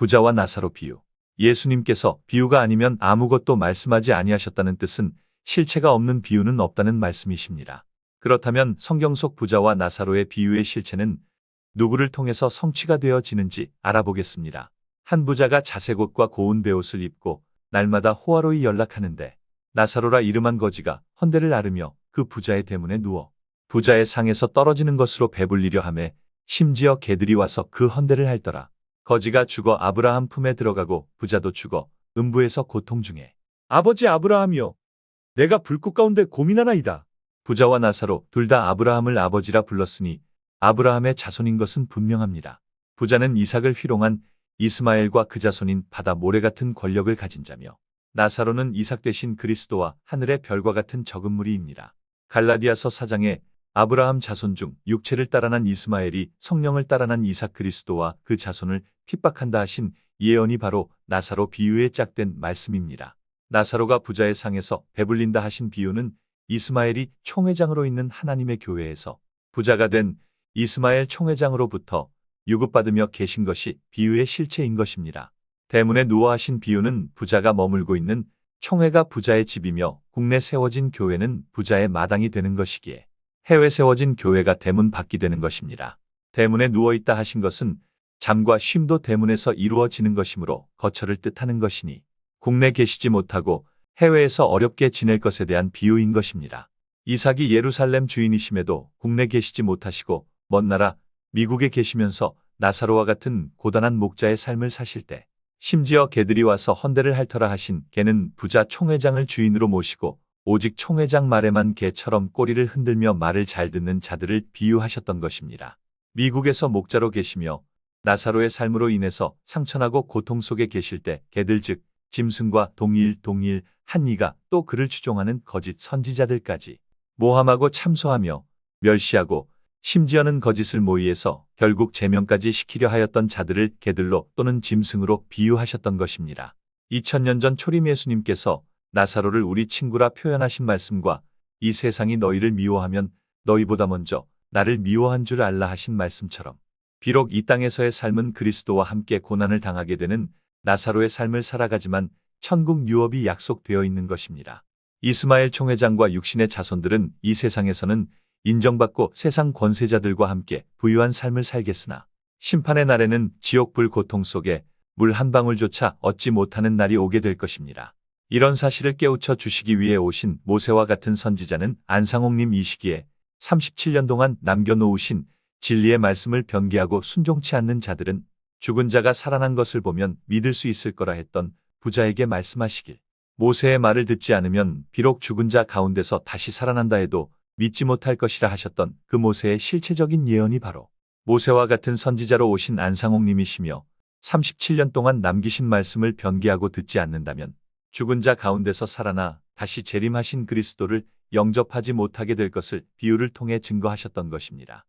부자와 나사로 비유. 예수님께서 비유가 아니면 아무것도 말씀하지 아니하셨다는 뜻은 실체가 없는 비유는 없다는 말씀이십니다. 그렇다면 성경 속 부자와 나사로의 비유의 실체는 누구를 통해서 성취가 되어지는지 알아보겠습니다. 한 부자가 자색 옷과 고운 베옷을 입고 날마다 호화로이 연락하는데 나사로라 이름한 거지가 헌대를 앓으며 그 부자의 대문에 누워 부자의 상에서 떨어지는 것으로 배불리려 하매 심지어 개들이 와서 그 헌대를 핥더라. 거지가 죽어 아브라함 품에 들어가고 부자도 죽어 음부에서 고통 중에 아버지 아브라함이여, 내가 불꽃 가운데 고민하나이다. 부자와 나사로 둘 다 아브라함을 아버지라 불렀으니 아브라함의 자손인 것은 분명합니다. 부자는 이삭을 희롱한 이스마엘과 그 자손인 바다 모래 같은 권력을 가진 자며 나사로는 이삭 대신 그리스도와 하늘의 별과 같은 적은 무리입니다. 갈라디아서 4장에 아브라함 자손 중 육체를 따라 난 이스마엘이 성령을 따라 난 이삭 그리스도와 그 자손을 핍박한다 하신 예언이 바로 나사로 비유에 짝된 말씀입니다. 나사로가 부자의 상에서 배불린다 하신 비유는 이스마엘이 총회장으로 있는 하나님의 교회에서 부자가 된 이스마엘 총회장으로부터 유급받으며 계신 것이 비유의 실체인 것입니다. 대문에 누워 하신 비유는 부자가 머물고 있는 총회가 부자의 집이며 국내 세워진 교회는 부자의 마당이 되는 것이기에 해외 세워진 교회가 대문 밖이 되는 것입니다. 대문에 누워있다 하신 것은 잠과 쉼도 대문에서 이루어지는 것이므로 거처를 뜻하는 것이니 국내 계시지 못하고 해외에서 어렵게 지낼 것에 대한 비유인 것입니다. 이삭이 예루살렘 주인이심에도 국내 계시지 못하시고 먼 나라 미국에 계시면서 나사로와 같은 고단한 목자의 삶을 사실 때 심지어 개들이 와서 헌대를 핥더라 하신 개는 부자 총회장을 주인으로 모시고 오직 총회장 말에만 개처럼 꼬리를 흔들며 말을 잘 듣는 자들을 비유하셨던 것입니다. 미국에서 목자로 계시며 나사로의 삶으로 인해서 상처나고 고통 속에 계실 때 개들 즉 짐승과 동일 한 이가 또 그를 추종하는 거짓 선지자들까지 모함하고 참소하며 멸시하고 심지어는 거짓을 모의해서 결국 제명까지 시키려 하였던 자들을 개들로 또는 짐승으로 비유하셨던 것입니다. 2000년 전 초림 예수님께서 나사로를 우리 친구라 표현하신 말씀과 이 세상이 너희를 미워하면 너희보다 먼저 나를 미워한 줄 알라 하신 말씀처럼 비록 이 땅에서의 삶은 그리스도와 함께 고난을 당하게 되는 나사로의 삶을 살아가지만 천국 유업이 약속되어 있는 것입니다. 이스마엘 총회장과 육신의 자손들은 이 세상에서는 인정받고 세상 권세자들과 함께 부유한 삶을 살겠으나 심판의 날에는 지옥불 고통 속에 물 한 방울조차 얻지 못하는 날이 오게 될 것입니다. 이런 사실을 깨우쳐 주시기 위해 오신 모세와 같은 선지자는 안상홍님 이 시기에 37년 동안 남겨놓으신 진리의 말씀을 변개하고 순종치 않는 자들은 죽은 자가 살아난 것을 보면 믿을 수 있을 거라 했던 부자에게 말씀하시길, 모세의 말을 듣지 않으면 비록 죽은 자 가운데서 다시 살아난다 해도 믿지 못할 것이라 하셨던 그 모세의 실체적인 예언이 바로 모세와 같은 선지자로 오신 안상홍님이시며 37년 동안 남기신 말씀을 변개하고 듣지 않는다면 죽은 자 가운데서 살아나 다시 재림하신 그리스도를 영접하지 못하게 될 것을 비유를 통해 증거하셨던 것입니다.